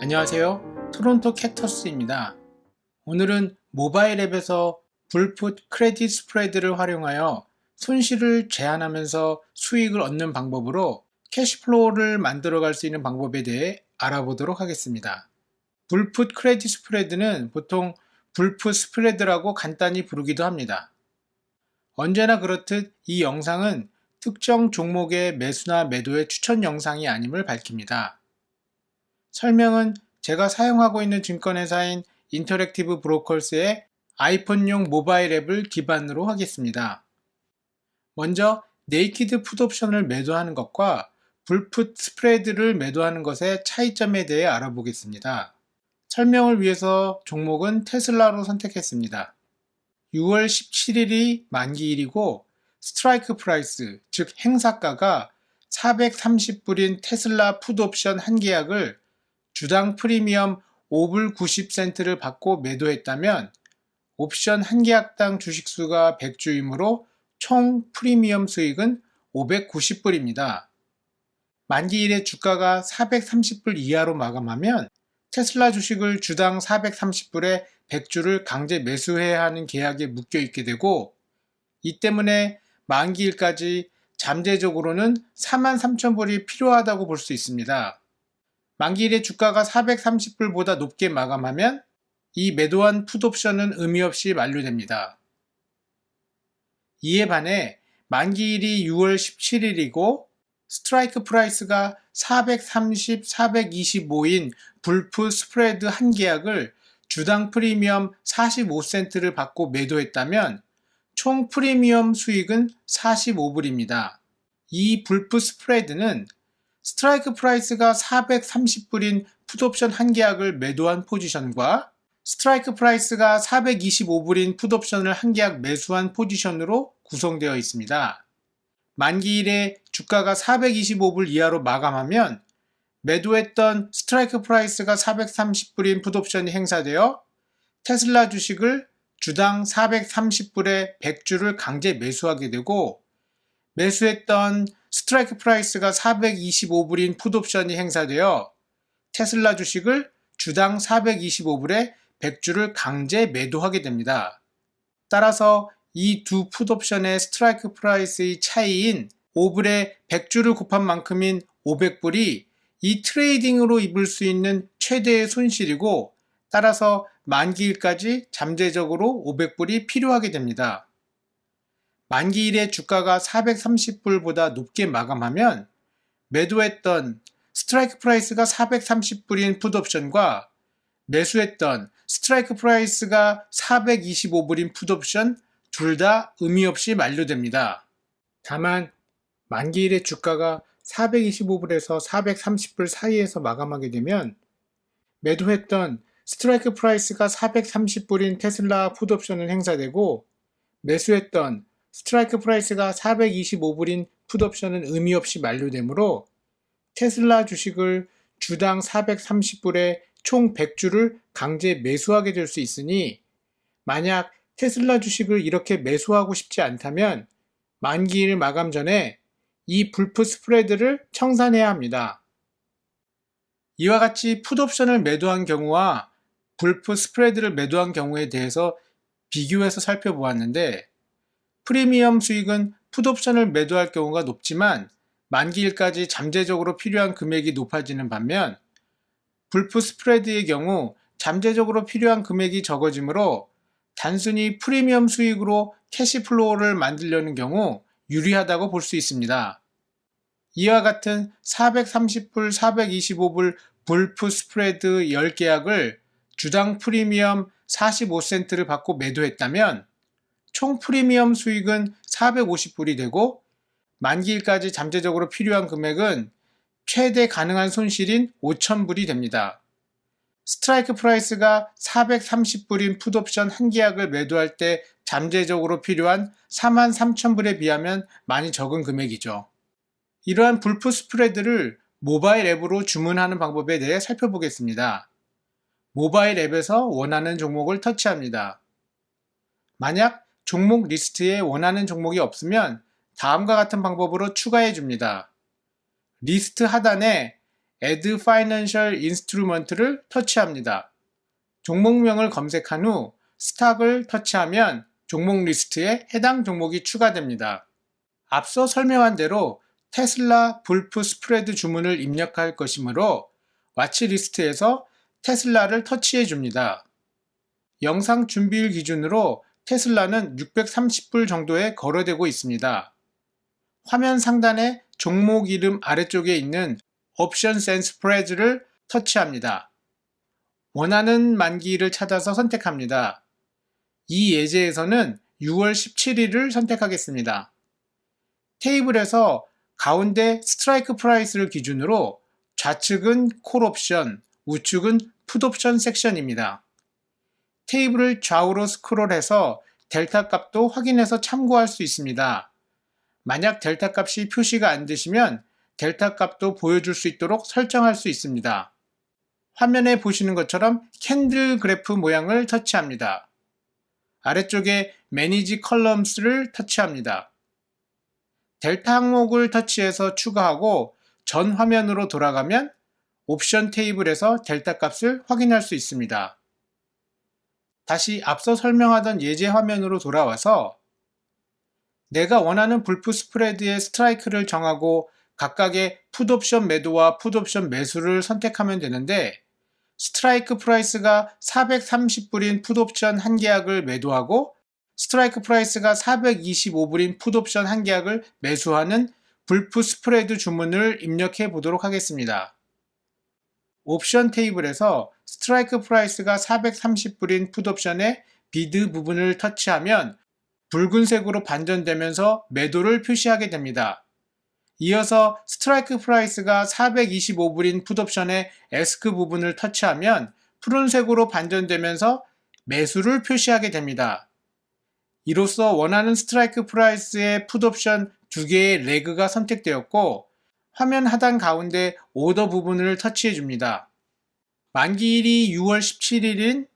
안녕하세요. 토론토 캡터스입니다. 오늘은 모바일 앱에서 불풋 크레딧 스프레드를 활용하여 손실을 제한하면서 수익을 얻는 방법으로 캐시플로우를 만들어갈 수 있는 방법에 대해 알아보도록 하겠습니다. 불풋 크레딧 스프레드는 보통 불풋 스프레드라고 간단히 부르기도 합니다. 언제나 그렇듯 이 영상은 특정 종목의 매수나 매도의 추천 영상이 아님을 밝힙니다. 설명은 제가 사용하고 있는 증권회사인 인터랙티브 브로커스의 아이폰용 모바일 앱을 기반으로 하겠습니다. 먼저 네이키드 풋옵션을 매도하는 것과 불풋 스프레드를 매도하는 것의 차이점에 대해 알아보겠습니다. 설명을 위해서 종목은 테슬라로 선택했습니다. 6월 17일이 만기일이고 스트라이크 프라이스, 즉 행사가가 430불인 테슬라 풋옵션 한 계약을 주당 프리미엄 5불 90센트를 받고 매도했다면 옵션 한 계약당 주식수가 100주이므로 총 프리미엄 수익은 590불입니다. 만기일에 주가가 430불 이하로 마감하면 테슬라 주식을 주당 430불에 100주를 강제 매수해야 하는 계약에 묶여 있게 되고, 이 때문에 만기일까지 잠재적으로는 43,000불이 필요하다고 볼 수 있습니다. 만기일에 주가가 430불보다 높게 마감하면 이 매도한 풋옵션은 의미 없이 만료됩니다. 이에 반해 만기일이 6월 17일이고 스트라이크 프라이스가 430, 425인 불풋 스프레드 한 계약을 주당 프리미엄 45센트를 받고 매도했다면 총 프리미엄 수익은 45불입니다. 이 불풋 스프레드는 스트라이크 프라이스가 430불인 풋옵션 한 계약을 매도한 포지션과 스트라이크 프라이스가 425불인 풋옵션을 한 계약 매수한 포지션으로 구성되어 있습니다. 만기일에 주가가 425불 이하로 마감하면 매도했던 스트라이크 프라이스가 430불인 풋옵션이 행사되어 테슬라 주식을 주당 430불에 100주를 강제 매수하게 되고, 매수했던 스트라이크 프라이스가 425불인 풋옵션이 행사되어 테슬라 주식을 주당 425불에 100주를 강제 매도하게 됩니다. 따라서 이 두 풋옵션의 스트라이크 프라이스의 차이인 5불에 100주를 곱한 만큼인 500불이 이 트레이딩으로 입을 수 있는 최대의 손실이고, 따라서 만기일까지 잠재적으로 500불이 필요하게 됩니다. 만기일에 주가가 430불보다 높게 마감하면 매도했던 스트라이크 프라이스가 430불인 풋옵션과 매수했던 스트라이크 프라이스가 425불인 풋옵션 둘 다 의미 없이 만료됩니다. 다만 만기일에 주가가 425불에서 430불 사이에서 마감하게 되면 매도했던 스트라이크 프라이스가 430불인 테슬라 풋옵션은 행사되고, 매수했던 스트라이크 프라이스가 425불인 풋옵션은 의미 없이 만료되므로 테슬라 주식을 주당 430불에 총 100주를 강제 매수하게 될 수 있으니, 만약 테슬라 주식을 이렇게 매수하고 싶지 않다면 만기일 마감 전에 이 불풋 스프레드를 청산해야 합니다. 이와 같이 풋옵션을 매도한 경우와 불풋 스프레드를 매도한 경우에 대해서 비교해서 살펴보았는데, 프리미엄 수익은 풋옵션을 매도할 경우가 높지만 만기일까지 잠재적으로 필요한 금액이 높아지는 반면, 불풋 스프레드의 경우 잠재적으로 필요한 금액이 적어지므로 단순히 프리미엄 수익으로 캐시플로우를 만들려는 경우 유리하다고 볼 수 있습니다. 이와 같은 430불, 425불 불풋 스프레드 10계약을 주당 프리미엄 45센트를 받고 매도했다면 총 프리미엄 수익은 450불이 되고, 만기일까지 잠재적으로 필요한 금액은 최대 가능한 손실인 5,000불이 됩니다. 스트라이크 프라이스가 430불인 풋옵션 한 계약을 매도할 때 잠재적으로 필요한 43,000불에 비하면 많이 적은 금액이죠. 이러한 불풋 스프레드를 모바일 앱으로 주문하는 방법에 대해 살펴보겠습니다. 모바일 앱에서 원하는 종목을 터치합니다. 만약 종목 리스트에 원하는 종목이 없으면 다음과 같은 방법으로 추가해 줍니다. 리스트 하단에 Add Financial Instrument를 터치합니다. 종목명을 검색한 후 스탁을 터치하면 종목 리스트에 해당 종목이 추가됩니다. 앞서 설명한 대로 테슬라 불프 스프레드 주문을 입력할 것이므로 와치리스트에서 테슬라를 터치해 줍니다. 영상 준비일 기준으로 테슬라는 630불 정도에 거래되고 있습니다. 화면 상단에 종목 이름 아래쪽에 있는 Options and Spreads를 터치합니다. 원하는 만기일을 찾아서 선택합니다. 이 예제에서는 6월 17일을 선택하겠습니다. 테이블에서 가운데 스트라이크 프라이스를 기준으로 좌측은 콜 옵션, 우측은 풋 옵션 섹션입니다. 테이블을 좌우로 스크롤해서 델타 값도 확인해서 참고할 수 있습니다. 만약 델타 값이 표시가 안 되시면 델타 값도 보여줄 수 있도록 설정할 수 있습니다. 화면에 보시는 것처럼 캔들 그래프 모양을 터치합니다. 아래쪽에 Manage Columns를 터치합니다. 델타 항목을 터치해서 추가하고 전 화면으로 돌아가면 옵션 테이블에서 델타 값을 확인할 수 있습니다. 다시 앞서 설명하던 예제 화면으로 돌아와서 내가 원하는 불프 스프레드의 스트라이크를 정하고 각각의 풋옵션 매도와 풋옵션 매수를 선택하면 되는데 스트라이크 프라이스가 430불인 풋옵션 한 계약을 매도하고 스트라이크 프라이스가 425불인 풋옵션 한 계약을 매수하는 불프 스프레드 주문을 입력해 보도록 하겠습니다. 옵션 테이블에서 스트라이크 프라이스가 430불인 풋옵션의 비드 부분을 터치하면 붉은색으로 반전되면서 매도를 표시하게 됩니다. 이어서 스트라이크 프라이스가 425불인 풋옵션의 에스크 부분을 터치하면 푸른색으로 반전되면서 매수를 표시하게 됩니다. 이로써 원하는 스트라이크 프라이스의 풋옵션 2개의 레그가 선택되었고 화면 하단 가운데 오더 부분을 터치해 줍니다. 만기일이 6월 17일인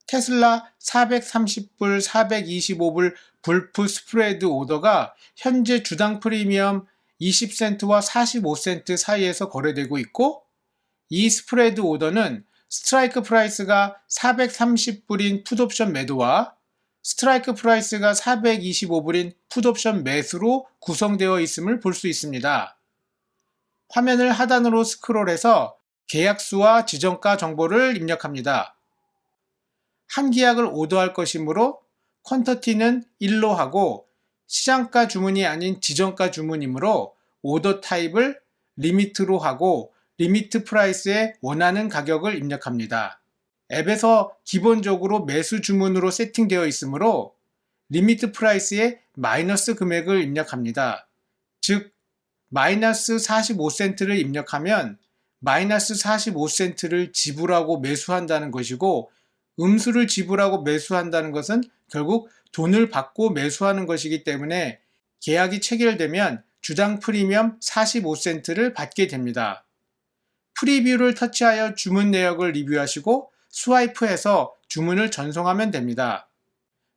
테슬라 430불, 425불 불프 스프레드 오더가 현재 주당 프리미엄 20센트와 45센트 사이에서 거래되고 있고 이 스프레드 오더는 스트라이크 프라이스가 430불인 풋옵션 매도와 스트라이크 프라이스가 425불인 풋옵션 매수로 구성되어 있음을 볼 수 있습니다. 화면을 하단으로 스크롤해서 계약수와 지정가 정보를 입력합니다. 한 계약을 오더할 것이므로 퀀터티는 1로 하고 시장가 주문이 아닌 지정가 주문이므로 오더 타입을 리미트로 하고 리미트 프라이스에 원하는 가격을 입력합니다. 앱에서 기본적으로 매수 주문으로 세팅되어 있으므로 리미트 프라이스에 마이너스 금액을 입력합니다. 즉 마이너스 45센트를 입력하면 마이너스 45센트를 지불하고 매수한다는 것이고 음수를 지불하고 매수한다는 것은 결국 돈을 받고 매수하는 것이기 때문에 계약이 체결되면 주당 프리미엄 45센트를 받게 됩니다. 프리뷰를 터치하여 주문 내역을 리뷰하시고 스와이프해서 주문을 전송하면 됩니다.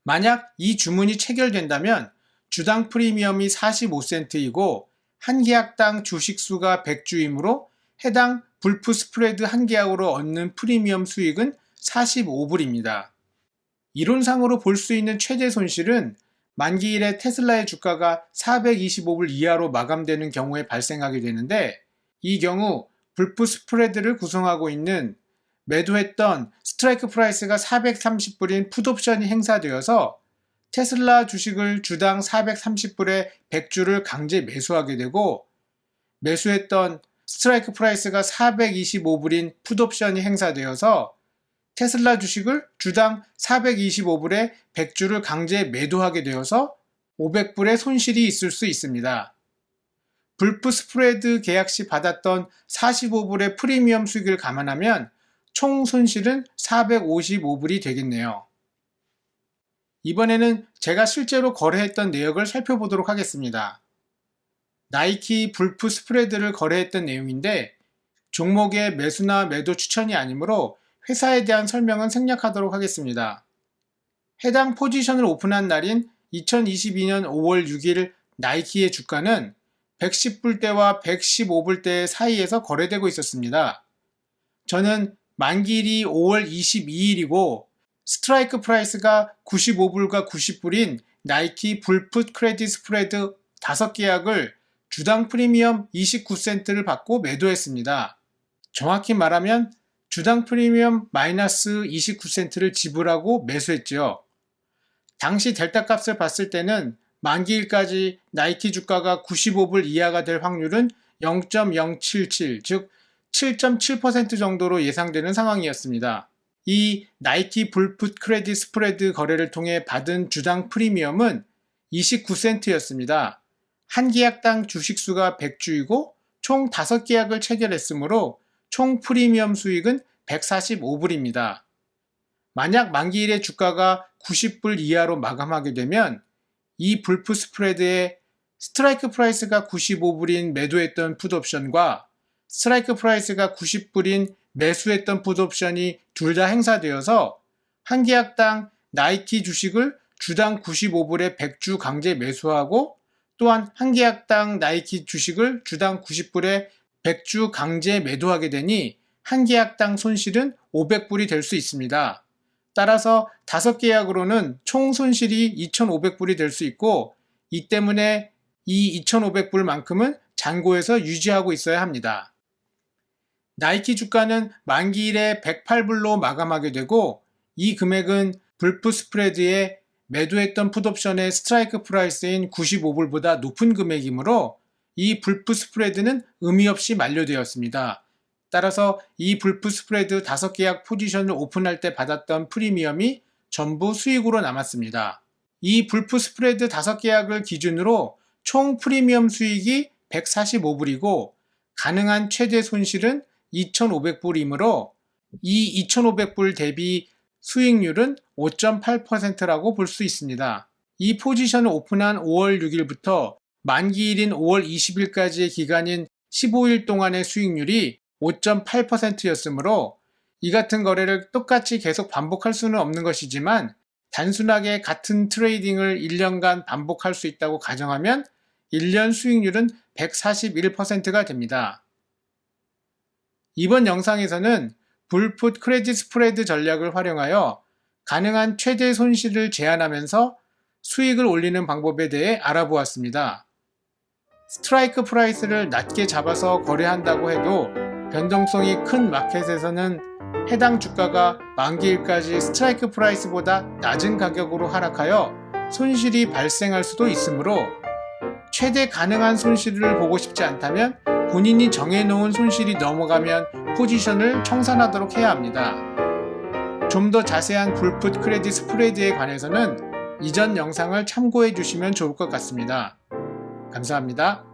만약 이 주문이 체결된다면 주당 프리미엄이 45센트이고 한 계약당 주식수가 100주이므로 해당 불프 스프레드 한 계약으로 얻는 프리미엄 수익은 45불입니다. 이론상으로 볼 수 있는 최대 손실은 만기일에 테슬라의 주가가 425불 이하로 마감되는 경우에 발생하게 되는데 이 경우 불프 스프레드를 구성하고 있는 매도했던 스트라이크 프라이스가 430불인 풋옵션이 행사되어서 테슬라 주식을 주당 430불에 100주를 강제 매수하게 되고 매수했던 스트라이크 프라이스가 425불인 풋옵션이 행사되어서 테슬라 주식을 주당 425불에 100주를 강제 매도하게 되어서 500불의 손실이 있을 수 있습니다. 불프 스프레드 계약 시 받았던 45불의 프리미엄 수익을 감안하면 총 손실은 455불이 되겠네요. 이번에는 제가 실제로 거래했던 내역을 살펴보도록 하겠습니다. 나이키 불프 스프레드를 거래했던 내용인데 종목의 매수나 매도 추천이 아니므로 회사에 대한 설명은 생략하도록 하겠습니다. 해당 포지션을 오픈한 날인 2022년 5월 6일 나이키의 주가는 110불대와 115불대 사이에서 거래되고 있었습니다. 저는 만기일이 5월 22일이고 스트라이크 프라이스가 95불과 90불인 나이키 불풋 크레딧 스프레드 5계약을 주당 프리미엄 29센트를 받고 매도했습니다. 정확히 말하면 주당 프리미엄 마이너스 29센트를 지불하고 매수했죠. 당시 델타 값을 봤을 때는 만기일까지 나이키 주가가 95불 이하가 될 확률은 0.077, 즉 7.7% 정도로 예상되는 상황이었습니다. 이 나이키 불풋 크레딧 스프레드 거래를 통해 받은 주당 프리미엄은 29센트였습니다. 한 계약당 주식수가 100주이고 총 5계약을 체결했으므로 총 프리미엄 수익은 145불입니다. 만약 만기일의 주가가 90불 이하로 마감하게 되면 이 불풋 스프레드에 스트라이크 프라이스가 95불인 매도했던 풋옵션과 스트라이크 프라이스가 90불인 매수했던 풋옵션이 둘 다 행사되어서 한 계약당 나이키 주식을 주당 95불에 100주 강제 매수하고 또한 한 계약당 나이키 주식을 주당 90불에 100주 강제 매도하게 되니 한 계약당 손실은 500불이 될 수 있습니다. 따라서 5계약으로는 총 손실이 2,500불이 될 수 있고 이 때문에 이 2,500불만큼은 잔고에서 유지하고 있어야 합니다. 나이키 주가는 만기일에 108불로 마감하게 되고 이 금액은 불풋 스프레드에 매도했던 풋옵션의 스트라이크 프라이스인 95불보다 높은 금액이므로 이 불풋 스프레드는 의미 없이 만료되었습니다. 따라서 이 불풋 스프레드 5계약 포지션을 오픈할 때 받았던 프리미엄이 전부 수익으로 남았습니다. 이 불풋 스프레드 5계약을 기준으로 총 프리미엄 수익이 145불이고 가능한 최대 손실은 2,500불이므로 이 2,500불 대비 수익률은 5.8%라고 볼 수 있습니다. 이 포지션을 오픈한 5월 6일부터 만기일인 5월 20일까지의 기간인 15일 동안의 수익률이 5.8%였으므로 이 같은 거래를 똑같이 계속 반복할 수는 없는 것이지만 단순하게 같은 트레이딩을 1년간 반복할 수 있다고 가정하면 1년 수익률은 141%가 됩니다. 이번 영상에서는 불풋 크레딧 스프레드 전략을 활용하여 가능한 최대 손실을 제한하면서 수익을 올리는 방법에 대해 알아보았습니다. 스트라이크 프라이스를 낮게 잡아서 거래한다고 해도 변동성이 큰 마켓에서는 해당 주가가 만기일까지 스트라이크 프라이스보다 낮은 가격으로 하락하여 손실이 발생할 수도 있으므로 최대 가능한 손실을 보고 싶지 않다면 본인이 정해놓은 손실이 넘어가면 포지션을 청산하도록 해야 합니다. 좀 더 자세한 불풋 크레딧 스프레드에 관해서는 이전 영상을 참고해 주시면 좋을 것 같습니다. 감사합니다.